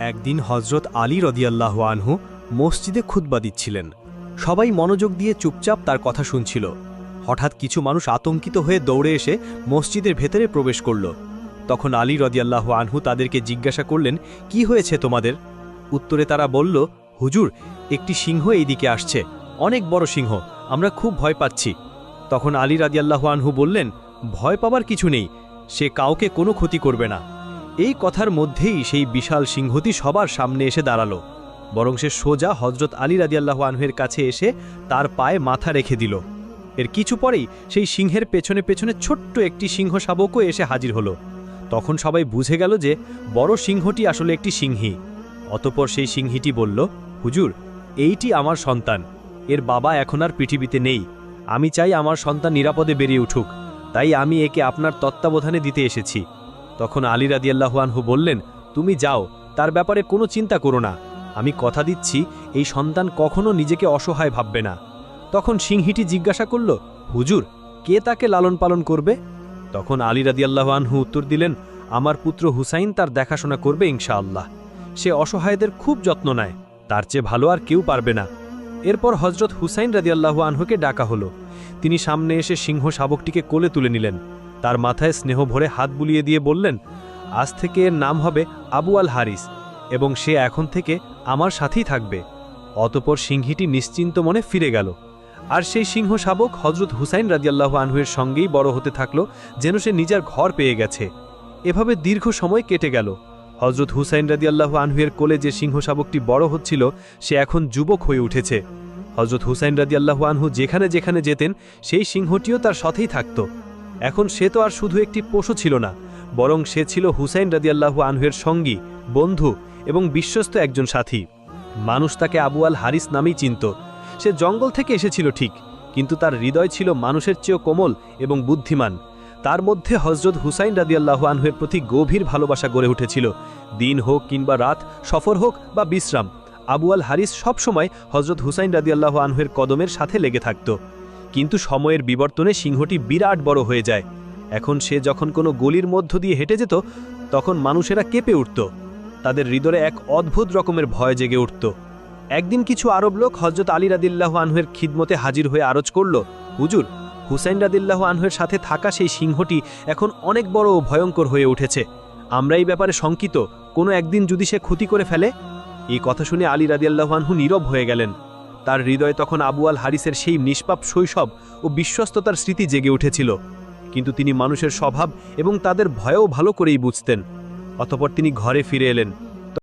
একদিন হজরত আলী রদিয়াল্লাহু আনহু মসজিদে খুতবা দিচ্ছিলেন। সবাই মনোযোগ দিয়ে চুপচাপ তার কথা শুনছিল। হঠাৎ কিছু মানুষ আতঙ্কিত হয়ে দৌড়ে এসে মসজিদের ভেতরে প্রবেশ করল। তখন আলী রদিয়াল্লাহু আনহু তাদেরকে জিজ্ঞাসা করলেন, কি হয়েছে তোমাদের? উত্তরে তারা বলল, হুজুর, একটি সিংহ এই দিকে আসছে, অনেক বড় সিংহ, আমরা খুব ভয় পাচ্ছি। তখন আলী রাদিয়াল্লাহু আনহু বললেন, ভয় পাবার কিছু নেই, সে কাউকে কোনো ক্ষতি করবে না। এই কথার মধ্যেই সেই বিশাল সিংহটি সবার সামনে এসে দাঁড়ালো, বরং সে সোজা হজরত আলী রাদিয়াল্লাহু আনহুর কাছে এসে তার পায়ে মাথা রেখে দিল। এর কিছু পরেই সেই সিংহের পেছনে পেছনে ছোট্ট একটি সিংহ শাবকও এসে হাজির হলো। তখন সবাই বুঝে গেল যে বড় সিংহটি আসলে একটি সিংহী। অতঃপর সেই সিংহীটি বলল, হুজুর, এইটি আমার সন্তান, এর বাবা এখন আর পৃথিবীতে নেই। আমি চাই আমার সন্তান নিরাপদে বেরিয়ে উঠুক, তাই আমি একে আপনার তত্ত্বাবধানে দিতে এসেছি। তখন আলী রাদিয়াল্লাহু আনহু বললেন, তুমি যাও, তার ব্যাপারে কোনো চিন্তা করো না, আমি কথা দিচ্ছি এই সন্তান কখনো নিজেকে অসহায় ভাববে না। তখন সিংহীটি জিজ্ঞাসা করল, হুজুর, কে তাকে লালন পালন করবে? তখন আলী রাদিয়াল্লাহু আনহু উত্তর দিলেন, আমার পুত্র হুসাইন তার দেখাশোনা করবে ইনশাআল্লাহ। সে অসহায়দের খুব যত্ন নেয়, তার চেয়ে ভালো আর কেউ পারবে না। এরপর হজরত হুসাইন রাদিয়াল্লাহু আনহুকে ডাকা হলো। তিনি সামনে এসে সিংহ শাবকটিকে কোলে তুলে নিলেন, তার মাথায় স্নেহ ভরে হাত বুলিয়ে দিয়ে বললেন, আজ থেকে এর নাম হবে আবু আল হারিস, এবং সে এখন থেকে আমার সাথেই থাকবে। অতঃপর সিংহীটি নিশ্চিন্ত মনে ফিরে গেল। আর সেই সিংহ শাবক হজরত হুসাইন রাদিয়াল্লাহু আনহুর সঙ্গেই বড় হতে থাকলো, যেন সে নিজের ঘর পেয়ে গেছে। এভাবে দীর্ঘ সময় কেটে গেল। হজরত হুসাইন রাদিয়াল্লাহু আনহুর কোলে যে সিংহ শাবকটি বড় হচ্ছিল, সে এখন যুবক হয়ে উঠেছে। হজরত হুসাইন রাদিয়াল্লাহু আনহু যেখানে যেখানে যেতেন, সেই সিংহটিও তার সাথেই থাকত। এখন সে তো আর শুধু একটি পশু ছিল না, বরং সে ছিল হুসাইন রাদিয়াল্লাহু আনহুর সঙ্গী, বন্ধু এবং বিশ্বস্ত একজন সাথী। মানুষ তাকে আবু আল হারিস নামেই চিনত। সে জঙ্গল থেকে এসেছিল ঠিক, কিন্তু তার হৃদয় ছিল মানুষের চেয়েও কোমল এবং বুদ্ধিমান। তার মধ্যে হজরত হুসাইন রাদিয়াল্লাহু আনহুর প্রতি গভীর ভালোবাসা গড়ে উঠেছিল। দিন হোক কিংবা রাত, সফর হোক বা বিশ্রাম, আবু আল হারিস সবসময় হজরত হুসাইন রাদিয়াল্লাহু আনহুর কদমের সাথে লেগে থাকত। কিন্তু সময়ের বিবর্তনে সিংহটি বিরাট বড় হয়ে যায়। এখন সে যখন কোনো গলির মধ্য দিয়ে হেঁটে যেত, তখন মানুষেরা কেঁপে উঠত, তাদের হৃদয়ে এক অদ্ভুত রকমের ভয় জেগে উঠত। একদিন কিছু আরব লোক হজরত আলী রাদিয়াল্লাহু আনহুর খিদমতে হাজির হয়ে আরজ করল, হুজুর, হুসাইন রাদিয়াল্লাহু আনহুর সাথে থাকা সেই সিংহটি এখন অনেক বড় ও ভয়ঙ্কর হয়ে উঠেছে। আমরা এই ব্যাপারে শঙ্কিত, কোনো একদিন যদি সে ক্ষতি করে ফেলে। এই কথা শুনে আলী রাদিয়াল্লাহু আনহু নীরব হয়ে গেলেন। তার হৃদয়ে তখন আবু আল হারিসের সেই নিষ্পাপ শৈশব ও বিশ্বস্ততার স্মৃতি জেগে উঠেছিল। কিন্তু তিনি মানুষের স্বভাব এবং তাদের ভয়ও ভালো করেই বুঝতেন। অতঃপর তিনি ঘরে ফিরে এলেন।